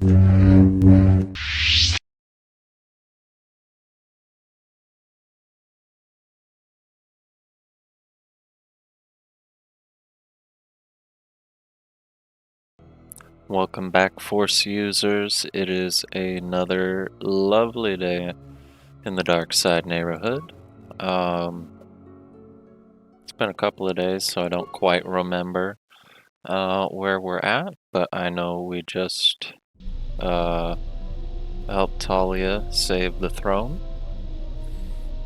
Welcome back, Force users. It is another lovely day in the Dark Side neighborhood. It's been a couple of days, so I don't quite remember where we're at, but I know we just helped Talia save the throne.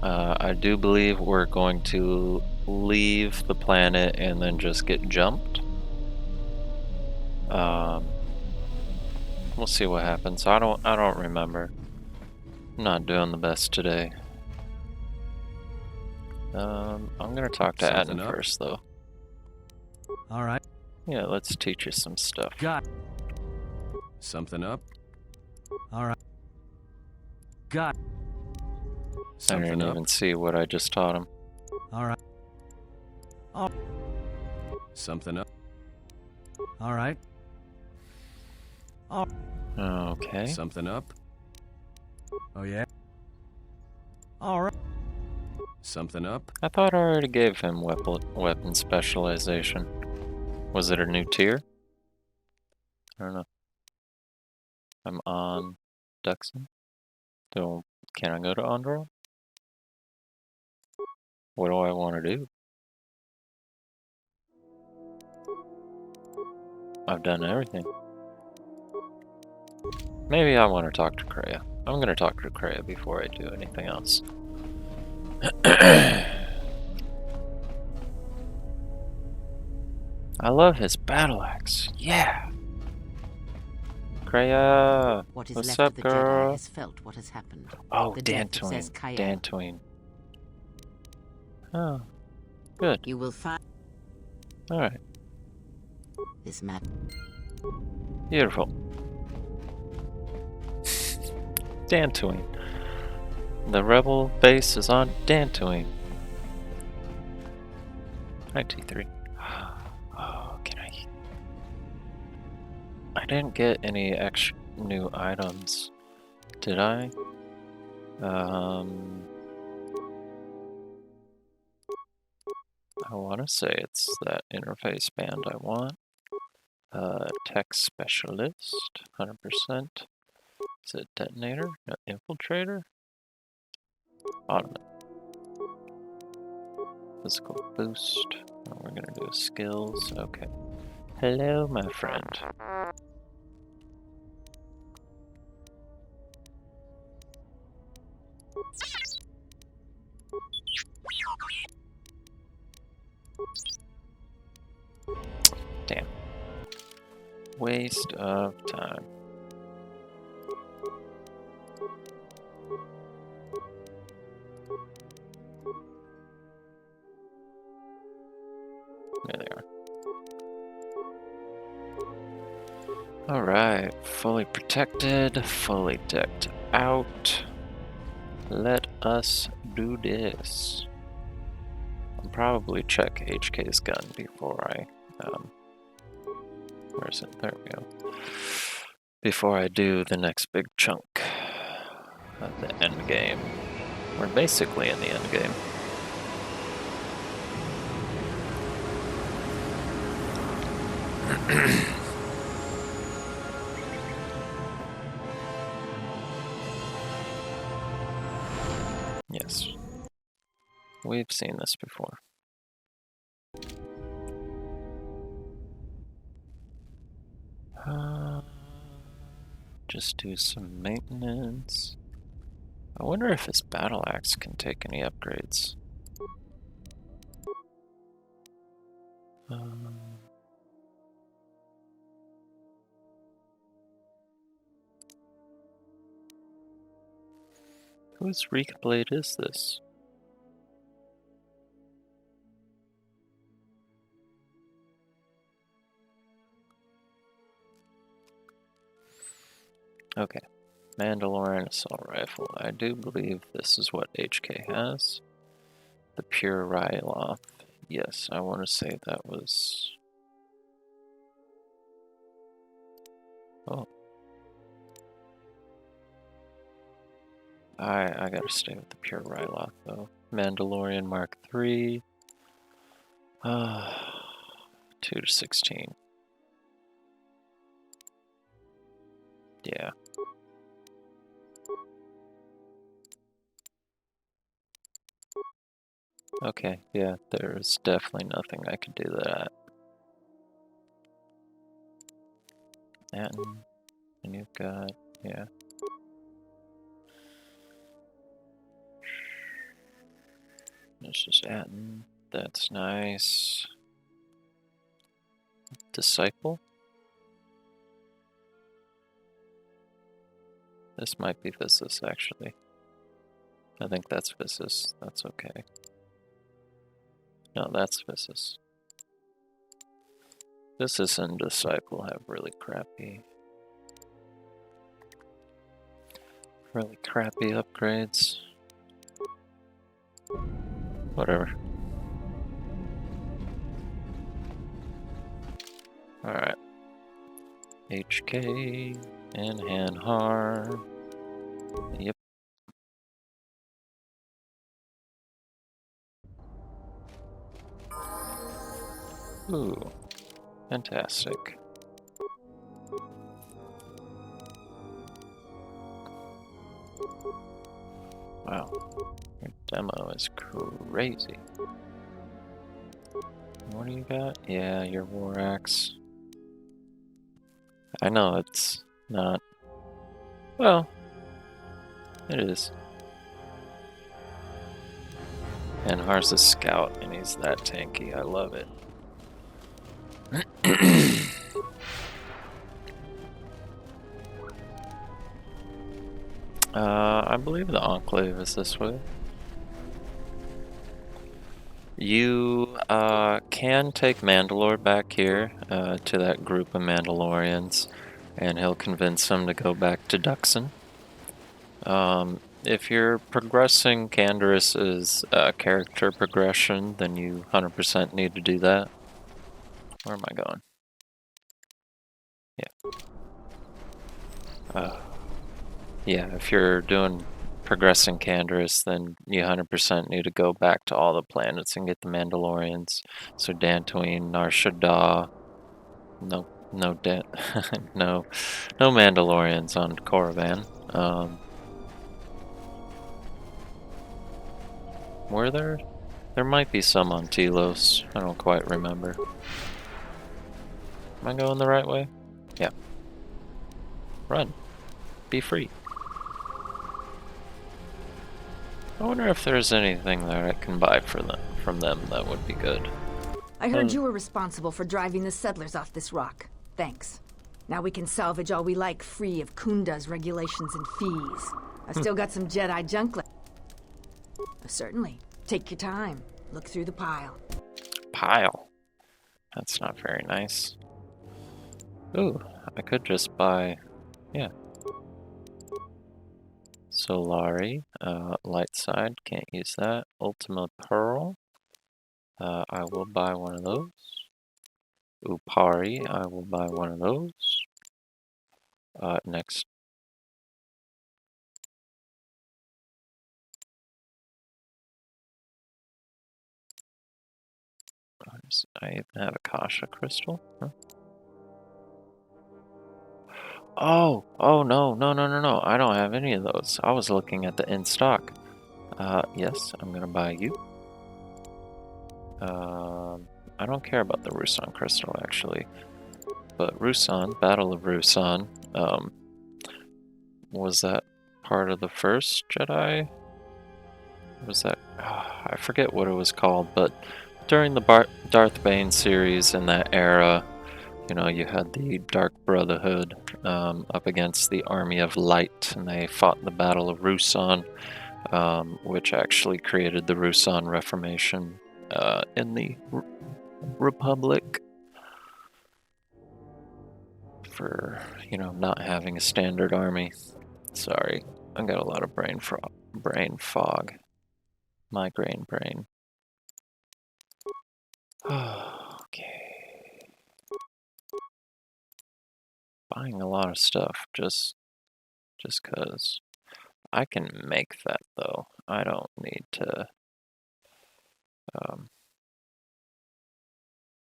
I do believe we're going to leave the planet and then just get jumped. We'll see what happens. I don't remember. I'm not doing the best today. I'm gonna talk to Adam first, though. All right. Yeah, let's teach you some stuff. Got something up. All right. Got something I didn't even see what I just taught him. All right. Oh. Something up. All right. Oh. Okay. Something up. Oh yeah. All right. Something up. I thought I already gave him weapon specialization. Was it a new tier? I don't know. I'm on Duxon. So can I go to Andro? What do I want to do? I've done everything. Maybe I want to talk to Kreia. I'm gonna talk to Kreia before I do anything else. I love his battle axe. Yeah. Kreia, What is what's left up, of the girl? Jedi has felt what has happened. Oh, The death of Sith Dantooine. Kaya. Dantooine. Oh, good. You will find All right. this map. Beautiful. Dantooine. The rebel base is on Dantooine. Hi, T3. Oh, can I didn't get any extra new items, did I? I want to say it's that interface band I want. Tech specialist, 100%. Is it detonator? No, infiltrator? Automate. Physical boost. Oh, we're gonna do skills. Okay. Hello, my friend. Damn. Waste of time. There they are. Alright, fully protected, fully decked out. Let us do this. I'll probably check HK's gun before I, where is it? There we go. Before I do the next big chunk of the end game. We're basically in the end game. Yes. We've seen this before. Just do some maintenance. I wonder if his battle axe can take any upgrades. Whose Reek Blade is this? Okay. Mandalorian Assault Rifle. I do believe this is what HK has. The Pure Ryloth. Yes, I want to say that was... Oh. I gotta stay with the pure Ryloth though. Mandalorian Mark III. 2 to 16. Yeah. Okay, yeah, there's definitely nothing I could do that. Atten, and you've got, yeah. This is Atten, that's nice. Disciple? This might be Visas, actually. I think that's Visas, that's okay. No, that's Visas. Visas and Disciple have really crappy upgrades. Whatever. Alright. HK and Hanhar. Yep. Ooh. Fantastic. Wow. Your demo is crazy. What do you got? Yeah, your War Axe. I know it's not. Well, it is. And Har's a scout, and he's that tanky. I love it. I believe the Enclave is this way. You can take Mandalore back here to that group of Mandalorians, and he'll convince them to go back to Duxon. If you're progressing Canderous' character progression, then you 100% need to do that. Where am I going? Yeah. Yeah, if you're doing progressing Canderous, then you 100% need to go back to all the planets and get the Mandalorians. So Dantooine, Nar Shaddaa, no no Mandalorians on Korriban. Were there? There might be some on Telos. I don't quite remember. Am I going the right way? Yeah. Run. Be free. I wonder if there's anything that I can buy from them that would be good. I heard you were responsible for driving the settlers off this rock. Thanks. Now we can salvage all we like free of Kunda's regulations and fees. I've still got some Jedi junk left. Certainly. Take your time. Look through the pile. Pile? That's not very nice. Ooh, I could just buy... yeah. Solari, light side, can't use that. Ultima Pearl, I will buy one of those. Upari, I will buy one of those. Next. I even have a Kasha crystal. Huh? Oh, no, I don't have any of those. I was looking at the in stock. Yes, I'm gonna buy you. I don't care about the Rusan crystal actually. But Rusan, Battle of Rusan, was that part of the first Jedi? Was that... I forget what it was called, but during the Darth Bane series in that era, you know, you had the Dark Brotherhood up against the Army of Light, and they fought the Battle of Rusan, which actually created the Rusan Reformation in the Republic for, you know, not having a standard army. Sorry, I got a lot of brain fog. Migraine brain. Okay. Buying a lot of stuff just cause. I can make that, though. I don't need to...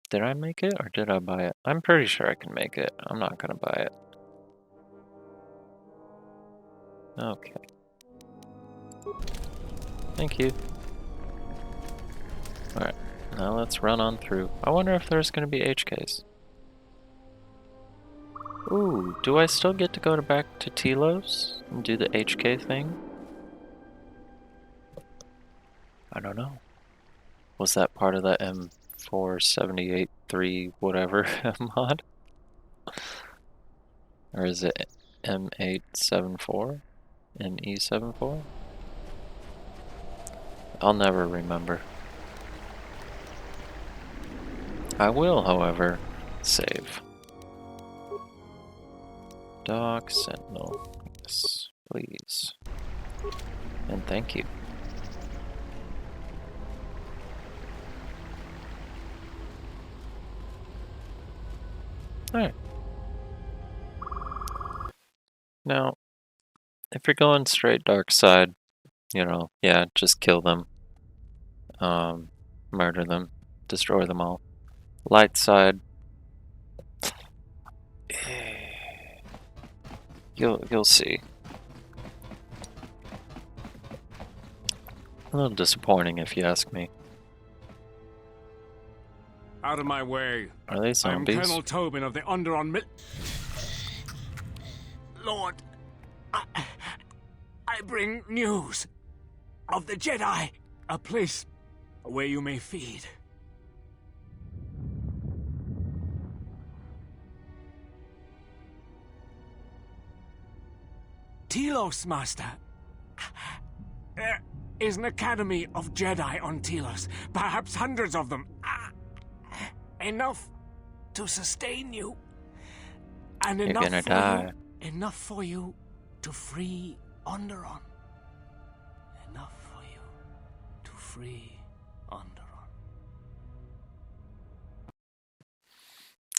Did I make it, or did I buy it? I'm pretty sure I can make it. I'm not gonna buy it. Okay. Thank you. Alright, now let's run on through. I wonder if there's gonna be HKs. Ooh, do I still get to go back to Telos and do the HK thing? I don't know. Was that part of the M478-3 whatever mod? Or is it M874 and E74? I'll never remember. I will, however, save. Doc Sentinel. Yes, please. And thank you. Alright. Now, if you're going straight dark side, you know, yeah, just kill them. Murder them. Destroy them all. Light side. You'll see. A little disappointing if you ask me. Out of my way. Are they I am zombies? Colonel Tobin of the Underon Lord, I bring news of the Jedi, a place where you may feed. Telos, Master. There is an academy of Jedi on Telos, perhaps hundreds of them. Enough to sustain you, and You're enough gonna for die. you, enough for you to free Onderon. Enough for you to free Onderon.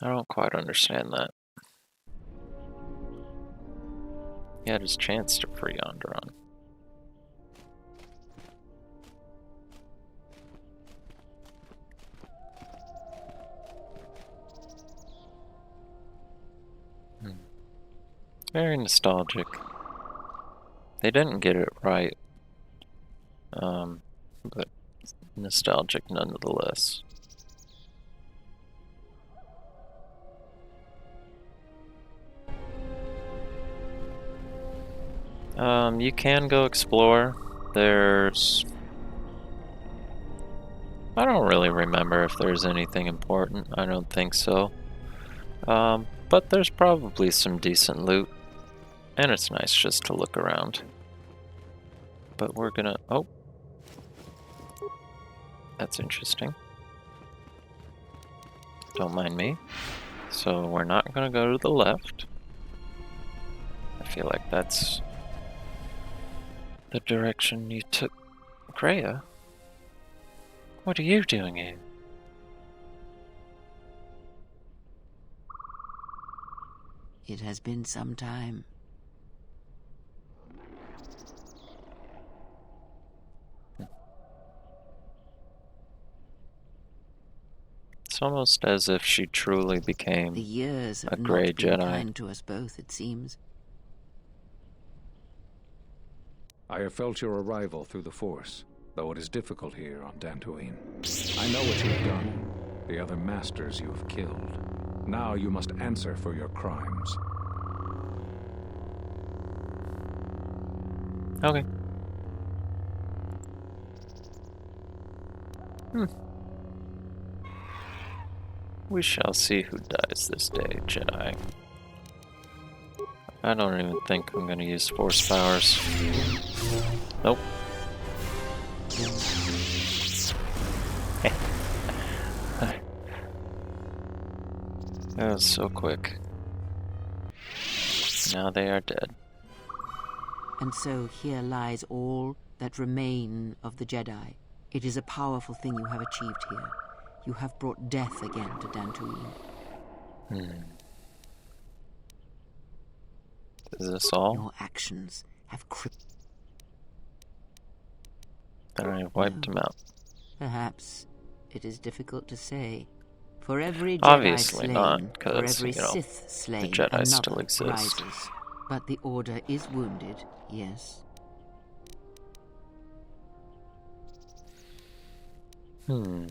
I don't quite understand that. He had his chance to free Onderon. Very nostalgic. They didn't get it right. But nostalgic nonetheless. You can go explore. There's... I don't really remember if there's anything important. I don't think so. But there's probably some decent loot. And it's nice just to look around. But we're gonna... Oh. That's interesting. Don't mind me. So we're not gonna go to the left. I feel like that's the direction you took. Kreia? What are you doing here? It has been some time. It's almost as if she truly became The years a have grey not been Jedi. kind to us both, it seems. I have felt your arrival through the Force, though it is difficult here on Dantooine. I know what you have done, the other masters you have killed. Now you must answer for your crimes. Okay. We shall see who dies this day, Jedi. I don't even think I'm gonna use Force powers. Nope. That was so quick. Now they are dead. And so here lies all that remain of the Jedi. It is a powerful thing you have achieved here. You have brought death again to Dantooine. Is this all? Your actions have crippled. Then I wiped him out. Perhaps it is difficult to say. For every Jedi Obviously slain, not, for 'cause, every you know, Sith slain, Jedi still another exist. rises. But the Order is wounded, yes. Then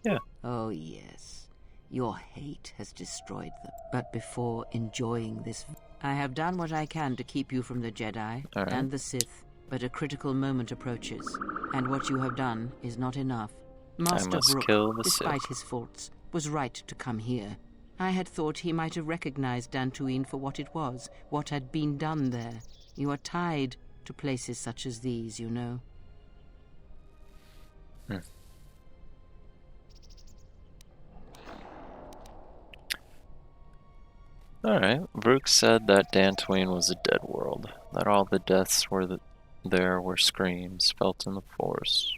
yeah. Oh, yes. Your hate has destroyed them. But before enjoying this, I have done what I can to keep you from the Jedi All right. and the Sith, but a critical moment approaches, and what you have done is not enough. Master must Brook, kill the despite Sith. his faults, was right to come here. I had thought he might have recognized Dantooine for what it was, what had been done there. You are tied to places such as these, you know. Alright, Vrook said that Dantooine was a dead world, that all the deaths there were screams felt in the Force.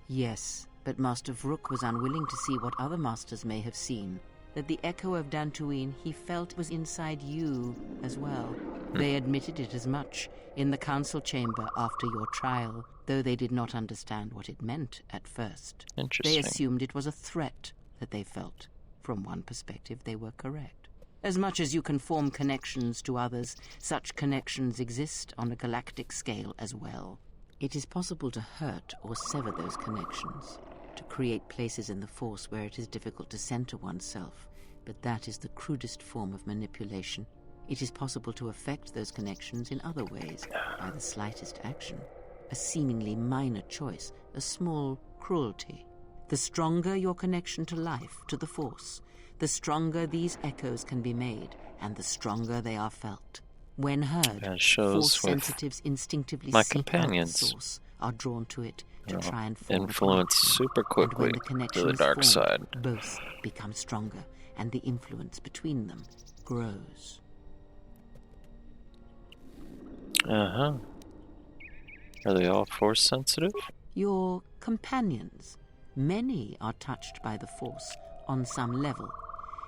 Yes, but Master Vrook was unwilling to see what other masters may have seen, that the echo of Dantooine he felt was inside you as well. They admitted it as much in the council chamber after your trial, though they did not understand what it meant at first. Interesting. They assumed it was a threat that they felt. From one perspective, they were correct. As much as you can form connections to others, such connections exist on a galactic scale as well. It is possible to hurt or sever those connections, to create places in the Force where it is difficult to center oneself, but that is the crudest form of manipulation. It is possible to affect those connections in other ways, by the slightest action, a seemingly minor choice, a small cruelty. The stronger your connection to life, to the Force, the stronger these echoes can be made, and the stronger they are felt. When heard, That shows Force with sensitives instinctively my seek out the companions. source, are drawn to it to try and form influence a connection. super And quickly when the to connection the is dark formed, side. both become stronger, and the influence between them grows. Are they all Force sensitive? Your companions, many are touched by the Force on some level,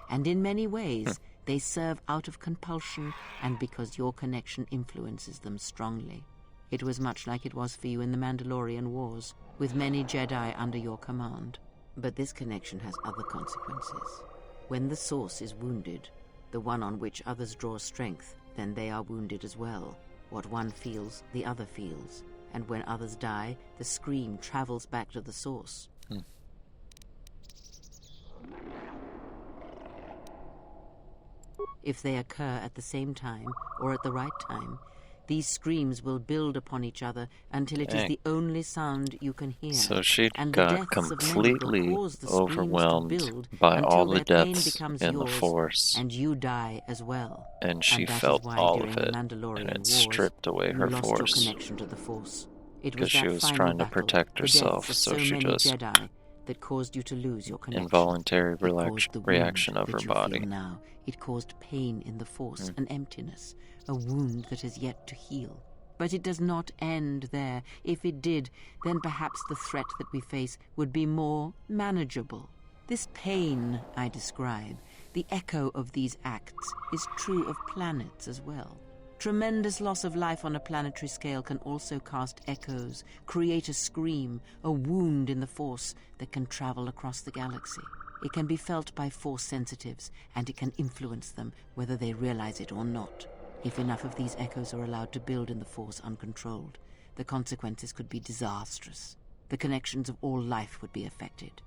and in many ways they serve out of compulsion and because your connection influences them strongly. It was much like it was for you in the Mandalorian Wars, with many Jedi under your command. But this connection has other consequences. When the source is wounded, the one on which others draw strength, then they are wounded as well. What one feels, the other feels. And when others die, the scream travels back to the source. If they occur at the same time, or at the right time, these screams will build upon each other until it is Dang. the only sound you can hear. So she And the got deaths of many will completely cause the screams to overwhelmed build by until all the their pain deaths becomes in the yours, Force, and you die as well. and she that felt is why all during of it, the and Mandalorian it Wars, stripped away you her lost Force. your connection to the Force. It was Because she that was final trying to battle, protect the herself, deaths of so so she many just Jedi, that caused you to lose your connection. involuntary It caused the wound reaction of that her you body. feel now. It caused pain in the Force, an emptiness, a wound that has yet to heal. But it does not end there. If it did, then perhaps the threat that we face would be more manageable. This pain I describe, the echo of these acts, is true of planets as well. Tremendous loss of life on a planetary scale can also cast echoes, create a scream, a wound in the Force that can travel across the galaxy. It can be felt by Force sensitives, and it can influence them whether they realize it or not. If enough of these echoes are allowed to build in the Force uncontrolled, the consequences could be disastrous. The connections of all life would be affected.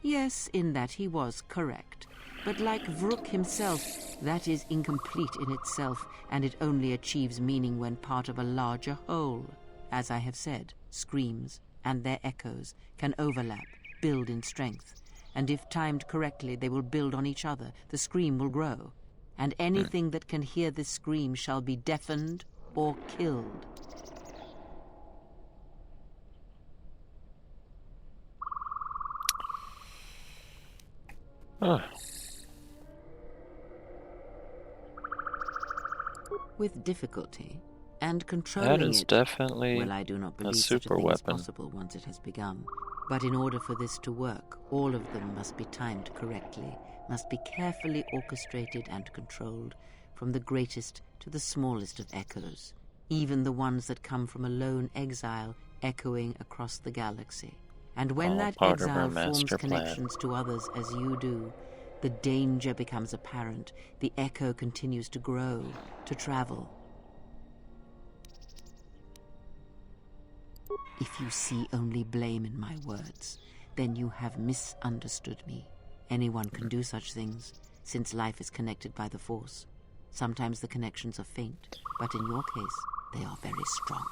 Yes, in that he was correct. But like Vrook himself, that is incomplete in itself, and it only achieves meaning when part of a larger whole. As I have said, screams and their echoes can overlap, build in strength, and if timed correctly they will build on each other, the scream will grow, and anything that can hear this scream shall be deafened or killed. With difficulty, And controlling That is it, definitely well, I do not a believe such a super thing is weapon. possible once it has begun. But in order for this to work, all of them must be timed correctly, must be carefully orchestrated and controlled, from the greatest to the smallest of echoes, even the ones that come from a lone exile echoing across the galaxy. And when All that part of her exile forms master plan. connections to others as you do, the danger becomes apparent, the echo continues to grow, to travel. If you see only blame in my words, then you have misunderstood me. Anyone can do such things, since life is connected by the Force. Sometimes the connections are faint, but in your case, they are very strong.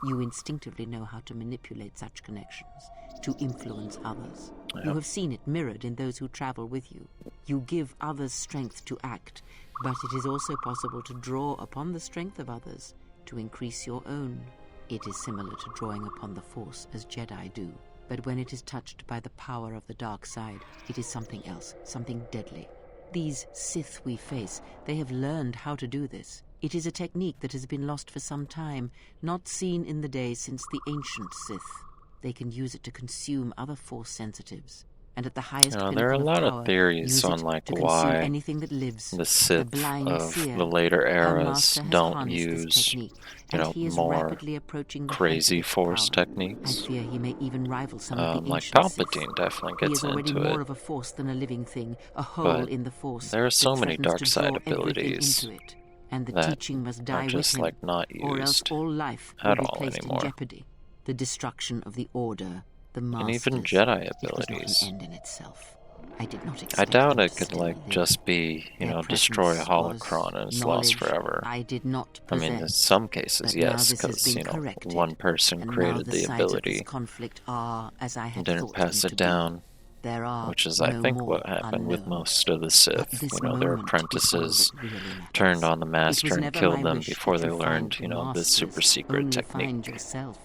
You instinctively know how to manipulate such connections, to influence others. Yep. You have seen it mirrored in those who travel with you. You give others strength to act, but it is also possible to draw upon the strength of others to increase your own. It is similar to drawing upon the Force as Jedi do, but when it is touched by the power of the dark side, it is something else, something deadly. These Sith we face, they have learned how to do this. It is a technique that has been lost for some time, not seen in the days since the ancient Sith. They can use it to consume other Force sensitives, and at the highest There are pinnacle a lot of power, of theories use on it like to consume why anything that lives. the Sith blind of seer. the later Her eras master has don't harnessed this use, technique, you and know, he is more rapidly approaching the height crazy of its Force power. I techniques. fear he may even rival some of the Like ancient Sith. Palpatine definitely He gets is already into more it, of a Force than a living thing, a hole but in the Force there are so that many threatens dark to side draw everything abilities into it. And the that teaching must are die with just him, like not or else used all life will at be all placed in anymore. jeopardy. The destruction of the Order, the And Masters. even Jedi It was not abilities. an end in itself. I did not I expect doubt them it to could still like live. just be, you Their know, destroy a presence holocron and was it's lost knowledge forever. I did not I possess. mean, in some cases, But now yes, this has because, been you know, corrected, one person and now created the the sides of this ability conflict are as I and had didn't thought pass them it to down, be. There are which is, I no think, more what happened with unknown. most of the But Sith. this You know, their moment is all apprentices that really matters. turned on the It Master was and never killed my them wish before that they you learned, find you the know, this super masters. secret Only technique. find yourself.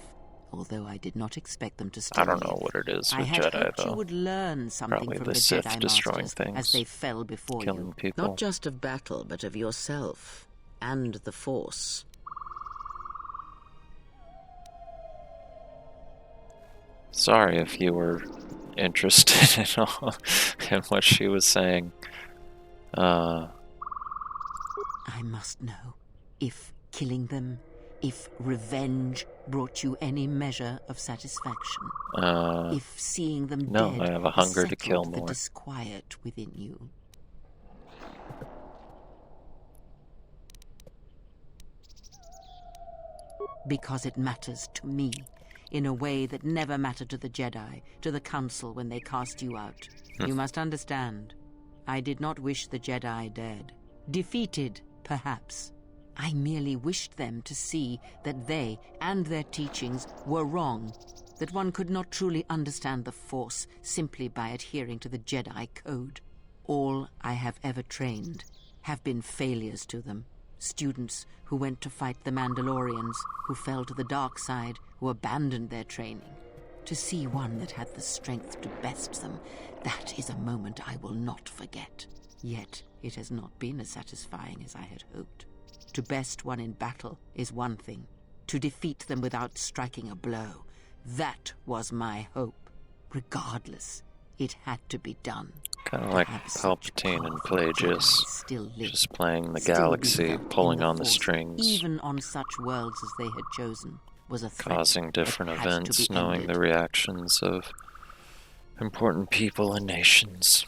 Although I did not expect them to I still don't know live. what it is I with had Jedi, hoped you though. would learn something Probably from the the Sith Jedi destroying Masters as things, they fell before killing you. people. Not just of battle, but of yourself and the Force. Sorry if you were interested in all in what she was saying. I must know if killing them, if revenge brought you any measure of satisfaction. If seeing them no, dead I have a has hunger to kill settled the more. disquiet within you. Because it matters to me, in a way that never mattered to the Jedi, to the Council when they cast you out. You must understand, I did not wish the Jedi dead. Defeated, perhaps. I merely wished them to see that they and their teachings were wrong, that one could not truly understand the Force simply by adhering to the Jedi Code. All I have ever trained have been failures to them. Students who went to fight the Mandalorians, who fell to the dark side, who abandoned their training. To see one that had the strength to best them, that is a moment I will not forget. Yet it has not been as satisfying as I had hoped. To best one in battle is one thing. To defeat them without striking a blow, that was my hope. Regardless, it had to be done. Kind of like Palpatine and Plagueis, just playing the galaxy, pulling on the strings, even on such worlds as they had chosen, was a threat causing different that had to events, be knowing ended. the reactions of important people and nations.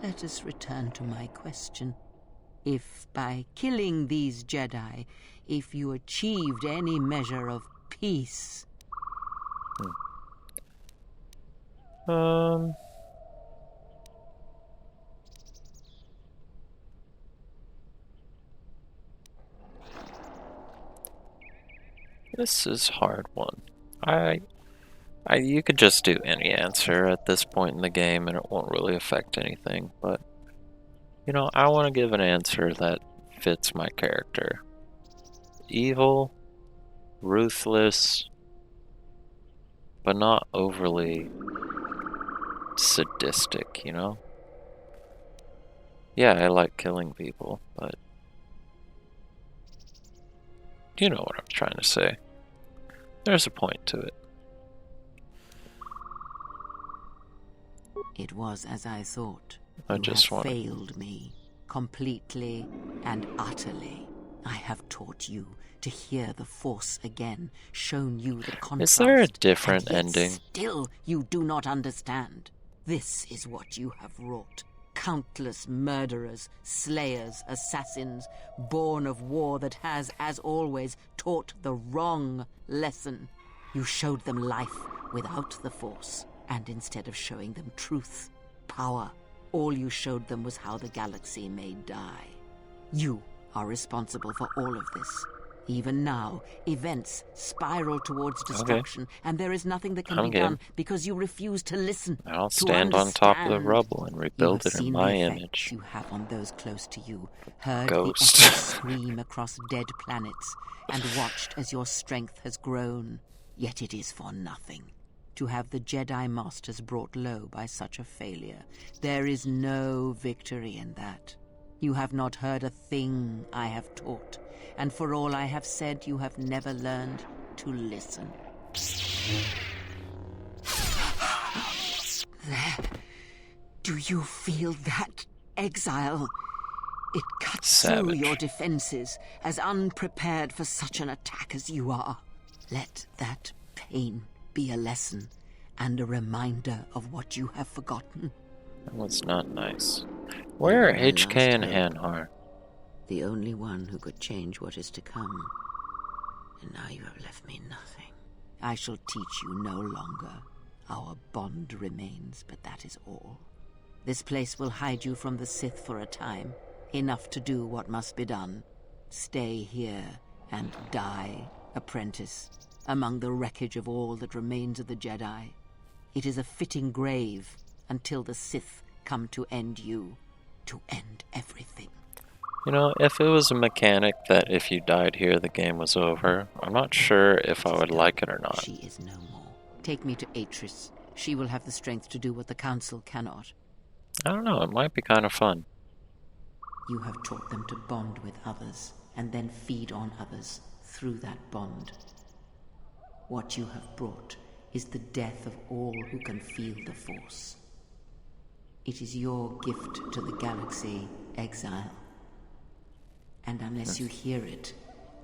Let us return to my question. If by killing these Jedi, if you achieved any measure of peace... This is a hard one. You could just do any answer at this point in the game and it won't really affect anything, but, you know, I want to give an answer that fits my character. Evil, ruthless, but not overly sadistic, you know? Yeah, I like killing people, but you know what I'm trying to say. There's a point to it. It was as I thought. I You just have want to... failed me, completely and utterly. I have taught you to hear the Force again, shown you the contrast. Is there a different and yet ending? Still, you do not understand. This is what you have wrought. Countless murderers, slayers, assassins, born of war that has, as always, taught the wrong lesson. You showed them life without the Force, and instead of showing them truth, power, all you showed them was how the galaxy may die. You are responsible for all of this. Even now, events spiral towards destruction, and there is nothing that can I'm be game. done because you refuse to listen. I'll to stand on top of the understand. rubble and You rebuild have it in seen my the effects image. you have on those close to you, heard Ghost. the echoes scream across dead planets, and watched as your strength has grown. Yet it is for nothing. To have the Jedi Masters brought low by such a failure, there is no victory in that. You have not heard a thing I have taught, and for all I have said, you have never learned to listen. There. Do you feel that, exile? It cuts through Savage. your defenses, as unprepared for such an attack as you are. Let that pain be a lesson, and a reminder of what you have forgotten. That was not nice. Where are You were my HK last and hope. Hanhar? The only one who could change what is to come. And now you have left me nothing. I shall teach you no longer. Our bond remains, but that is all. This place will hide you from the Sith for a time. Enough to do what must be done. Stay here and die, apprentice, among the wreckage of all that remains of the Jedi. It is a fitting grave until the Sith come to end you, to end everything. You know, if it was a mechanic that if you died here, the game was over, I'm not sure if I would like it or not. She is no more. Take me to Atris. She will have the strength to do what the Council cannot. I don't know, it might be kind of fun. You have taught them to bond with others, and then feed on others through that bond. What you have brought is the death of all who can feel the Force. It is your gift to the galaxy, exile. And unless you hear it,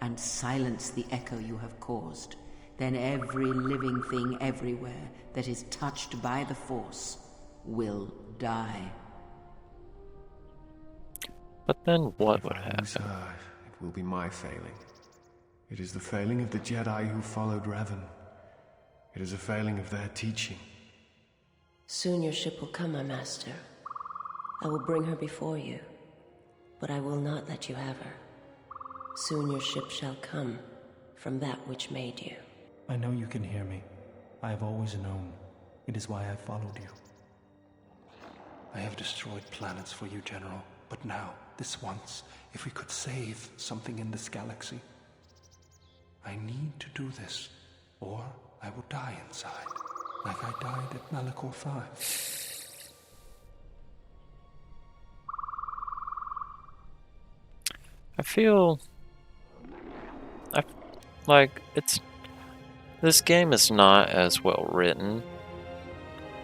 and silence the echo you have caused, then every living thing everywhere that is touched by the Force will die. But then what would If I lose happen? her, it will be my failing. It is the failing of the Jedi who followed Revan. It is a failing of their teaching. Soon your ship will come, my master. I will bring her before you, but I will not let you have her. Soon your ship shall come from that which made you. I know you can hear me. I have always known. It is why I followed you. I have destroyed planets for you, General. But now, this once, if we could save something in this galaxy. I need to do this, or I will die inside, like I died at Malachor 5. I feel... like, it's... This game is not as well written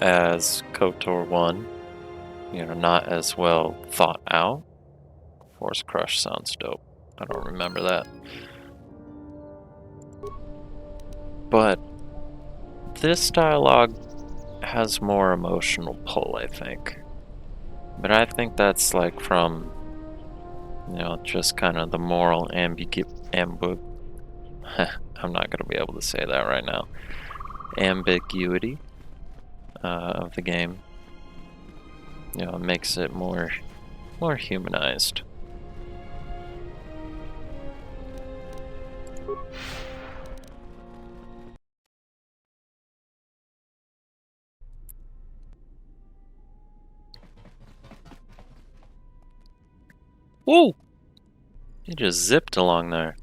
as KOTOR 1. You know, not as well thought out. Force Crush sounds dope. I don't remember that. But this dialogue has more emotional pull, I think. But I think that's like from, you know, just kind of the moral I'm not going to be able to say that right now. Ambiguity of the game. You know, it makes it more humanized. Whoa! He just zipped along there.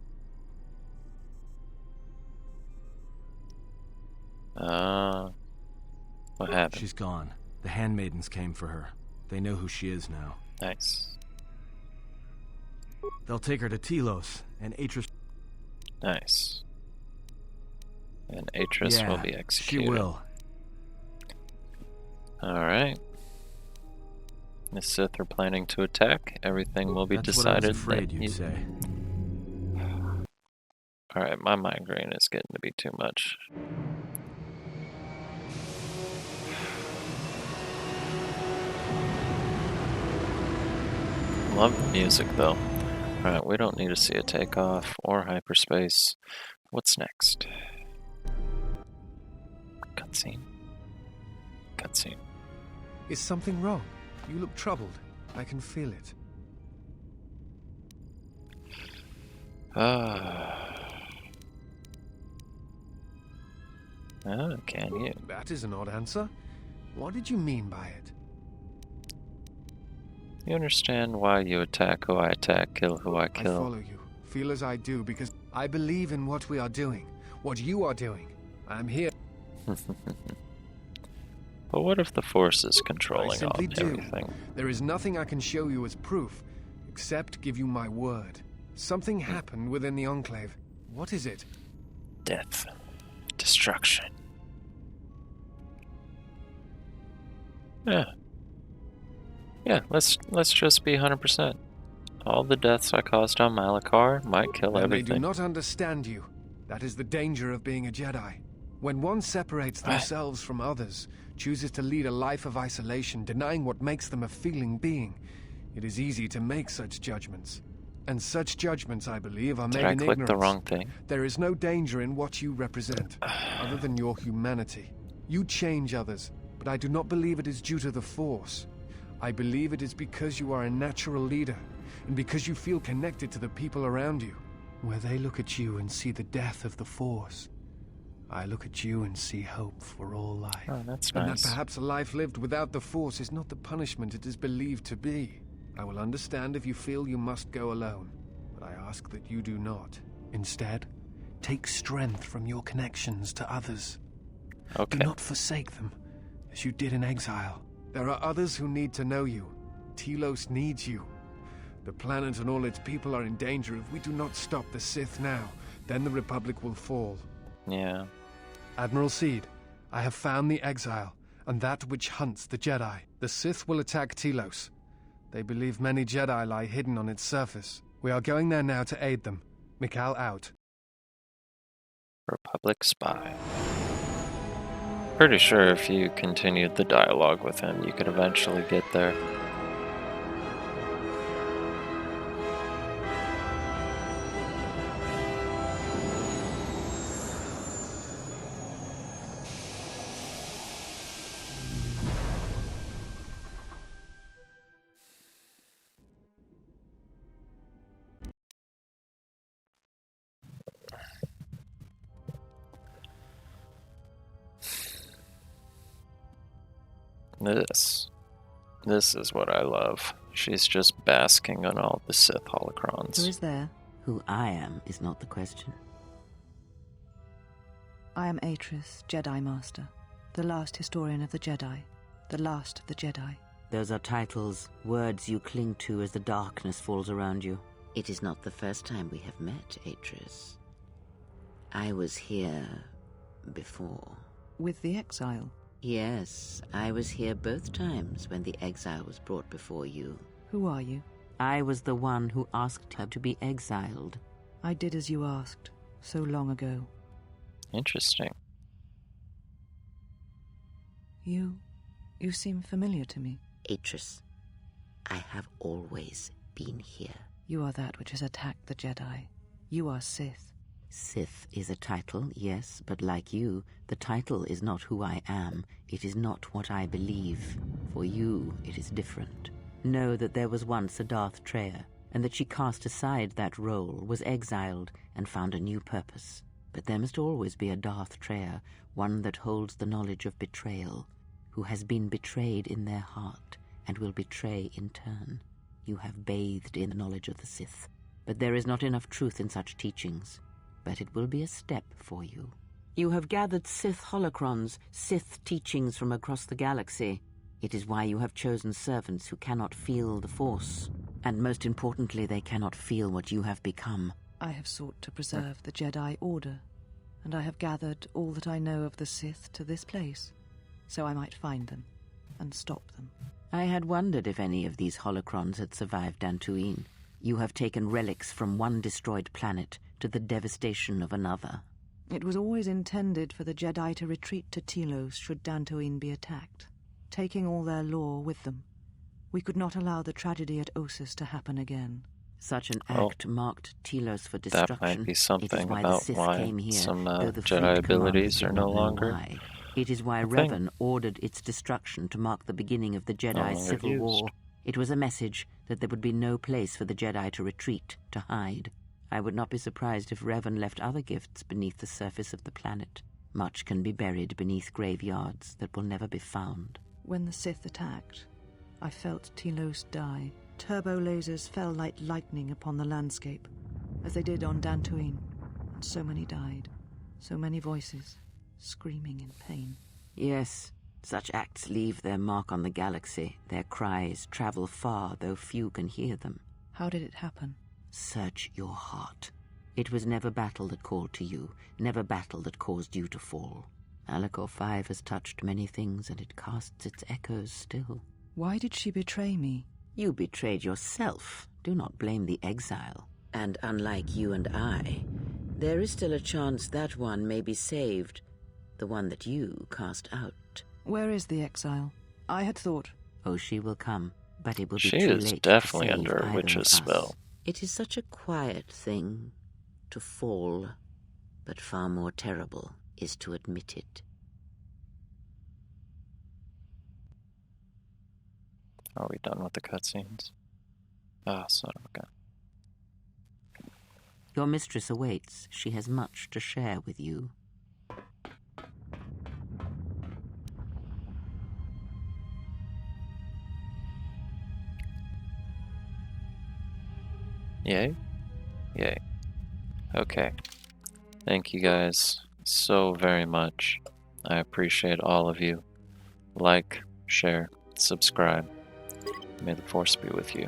What happened? She's gone. The handmaidens came for her. They know who she is now. Nice. They'll take her to Telos, and Atris... Nice. And Atris will be executed. She will. Alright. The Sith are planning to attack. Everything will be That's decided. What I was afraid you'd say. Alright, my migraine is getting to be too much. Love the music though. Alright, we don't need to see a takeoff or hyperspace. What's next? Cutscene. Cutscene. Is something wrong? You look troubled. I can feel it. Oh, can you? That is an odd answer. What did you mean by it? You understand why you attack who I attack, kill who I kill. I follow you. Feel as I do because I believe in what we are doing. What you are doing. I'm here. But what if the Force is I controlling simply do. everything? There is nothing I can show you as proof, except give you my word. Something happened within the Enclave. What is it? Death. Destruction. Yeah. Yeah, let's just be 100%. All the deaths I caused on Malachar might kill Then everything. they do not understand you. That is the danger of being a Jedi. When one separates themselves from others, chooses to lead a life of isolation, denying what makes them a feeling being, it is easy to make such judgments. And such judgments, I believe, are made in ignorance. Did I click the wrong thing? There is no danger in what you represent, other than your humanity. You change others, but I do not believe it is due to the Force. I believe it is because you are a natural leader, and because you feel connected to the people around you. Where they look at you and see the death of the Force, I look at you and see hope for all life. Oh, that's and nice. that perhaps a life lived without the Force is not the punishment it is believed to be. I will understand if you feel you must go alone, but I ask that you do not. Instead, take strength from your connections to others. Okay. Do not forsake them, as you did in exile. There are others who need to know you. Telos needs you. The planet and all its people are in danger if we do not stop the Sith now. Then the Republic will fall. Yeah. Admiral Seed, I have found the exile, and that which hunts the Jedi. The Sith will attack Telos. They believe many Jedi lie hidden on its surface. We are going there now to aid them. Mikal out. Republic spy. Pretty sure if you continued the dialogue with him, you could eventually get there. This is what I love. She's just basking on all the Sith holocrons. Who is there? Who I am is not the question. I am Atris, Jedi Master, the last historian of the Jedi, the last of the Jedi. Those are titles, words you cling to as the darkness falls around you. It is not the first time we have met, Atris. I was here before. With the exile? Yes, I was here both times when the exile was brought before you. Who are you? I was the one who asked her to be exiled. I did as you asked, so long ago. Interesting. You seem familiar to me. Atris, I have always been here. You are that which has attacked the Jedi. You are Sith. Sith is a title, yes, but like you, the title is not who I am. It is not what I believe. For you, it is different. Know that there was once a Darth Treya, and that she cast aside that role, was exiled, and found a new purpose. But there must always be a Darth Treya, one that holds the knowledge of betrayal, who has been betrayed in their heart, and will betray in turn. You have bathed in the knowledge of the Sith, but there is not enough truth in such teachings. But it will be a step for you. You have gathered Sith holocrons, Sith teachings from across the galaxy. It is why you have chosen servants who cannot feel the Force. And most importantly, they cannot feel what you have become. I have sought to preserve the Jedi Order, and I have gathered all that I know of the Sith to this place, so I might find them and stop them. I had wondered if any of these holocrons had survived Dantooine. You have taken relics from one destroyed planet to the devastation of another. It was always intended for the Jedi to retreat to Telos should Dantooine be attacked, taking all their lore with them. We could not allow the tragedy at Ossus to happen again. Such an act marked Telos for destruction. That might be something why about the Sith why came here, some though the Jedi Fleet abilities commanders are did no not know longer why. It is why a thing. Revan ordered its destruction to mark the beginning of the Jedi longer Civil used. War. It was a message that there would be no place for the Jedi to retreat, to hide. I would not be surprised if Revan left other gifts beneath the surface of the planet. Much can be buried beneath graveyards that will never be found. When the Sith attacked, I felt Telos die. Turbo lasers fell like lightning upon the landscape, as they did on Dantooine, and so many died. So many voices, screaming in pain. Yes, such acts leave their mark on the galaxy. Their cries travel far, though few can hear them. How did it happen? Search your heart. It was never battle that called to you, never battle that caused you to fall. Alacor 5 has touched many things, and it casts its echoes still. Why did she betray me? You betrayed yourself. Do not blame the exile. And unlike you and I, there is still a chance that one may be saved. The one that you cast out. Where is the exile? I had thought... Oh, she will come, but it will be She too is late definitely to save under a either witch's of us. spell. It is such a quiet thing to fall, but far more terrible is to admit it. Are we done with the cutscenes? Ah, son of a gun. Your mistress awaits. She has much to share with you. Yay? Yay. Okay. Thank you guys so very much. I appreciate all of you. Like, share, subscribe. May the Force be with you.